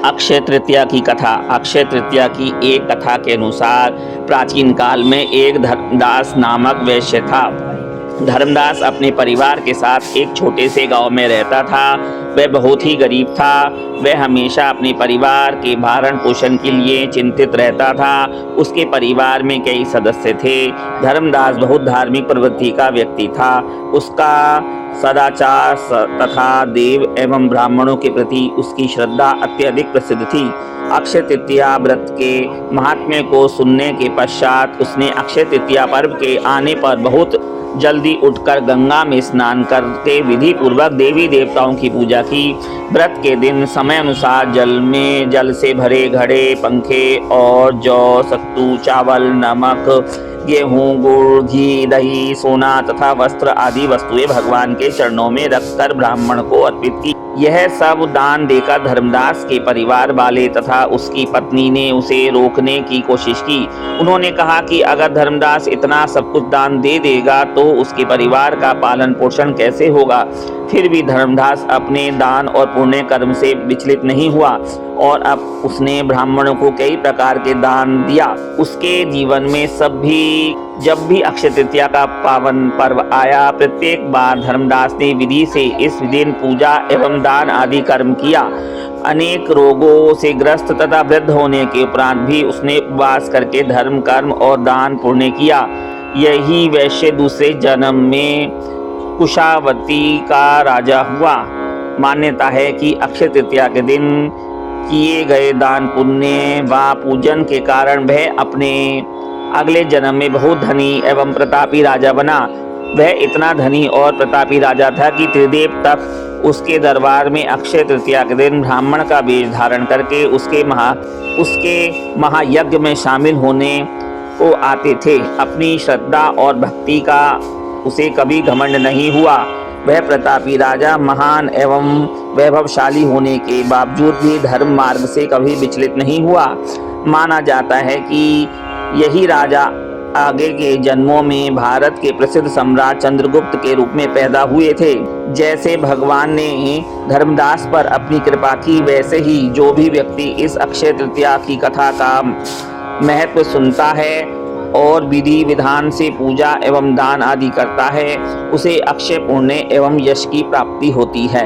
अक्षय तृतीया की कथा। अक्षय तृतीया की एक कथा के अनुसार प्राचीन काल में एक धर्मदास नामक वैश्य था। धर्मदास अपने परिवार के साथ एक छोटे से गांव में रहता था। वह बहुत ही गरीब था। वह हमेशा अपने परिवार के भरण पोषण के लिए चिंतित रहता था। उसके परिवार में कई सदस्य थे। धर्मदास बहुत धार्मिक प्रवृत्ति का व्यक्ति था। उसका सदाचार तथा देव एवं ब्राह्मणों के प्रति उसकी श्रद्धा अत्यधिक प्रसिद्ध थी। अक्षय तृतीया व्रत के महात्म्य को सुनने के पश्चात उसने अक्षय तृतीया पर्व के आने पर बहुत जल्दी उठकर गंगा में स्नान करके विधि पूर्वक देवी देवताओं की पूजा की। व्रत के दिन समय अनुसार जल से भरे घड़े, पंखे और जौ, सत्तू, चावल, नमक, गेहूं, गुड़, घी, दही, सोना तथा वस्त्र आदि वस्तुएं भगवान के चरणों में रखकर ब्राह्मण को अर्पित की। यह सब दान देकर धर्मदास के परिवार वाले तथा उसकी पत्नी ने उसे रोकने की कोशिश की। उन्होंने कहा कि अगर धर्मदास इतना सब कुछ दान दे देगा तो उसके परिवार का पालन पोषण कैसे होगा। फिर भी धर्मदास अपने दान और पुण्य कर्म से विचलित नहीं हुआ और अब उसने ब्राह्मणों को कई प्रकार के दान दिया। उसके जीवन में जब भी अक्षय तृतीया का पावन पर्व आया, प्रत्येक बार धर्मदास ने विधि से इस दिन पूजा एवं दान आदि कर्म किया। अनेक रोगों से ग्रस्त तथा वृद्ध होने के उपरांत भी उसने उपवास करके धर्म, कर्म और दान पुण्य किया। यही वैश्य दूसरे जन्म में कुशावती का राजा हुआ। मान्यता है कि अक्षय तृतीया के दिन किए गए दान, पुण्य व पूजन के कारण वह अपने अगले जन्म में बहुत धनी एवं प्रतापी राजा बना। वह इतना धनी और प्रतापी राजा था कि त्रिदेव तक उसके दरबार में अक्षय तृतीया के दिन ब्राह्मण का वेश धारण करके उसके महायज्ञ में शामिल होने को आते थे। अपनी श्रद्धा और भक्ति का उसे कभी घमंड नहीं हुआ। वह प्रतापी राजा महान एवं वैभवशाली होने के बावजूद भी धर्म मार्ग से कभी विचलित नहीं हुआ। माना जाता है कि यही राजा आगे के जन्मों में भारत के प्रसिद्ध सम्राट चंद्रगुप्त के रूप में पैदा हुए थे। जैसे भगवान ने धर्मदास पर अपनी कृपा की, वैसे ही जो भी व्यक्ति इस अक्षय तृतीया की कथा का महत्व सुनता है और विधि विधान से पूजा एवं दान आदि करता है, उसे अक्षय पुण्य एवं यश की प्राप्ति होती है।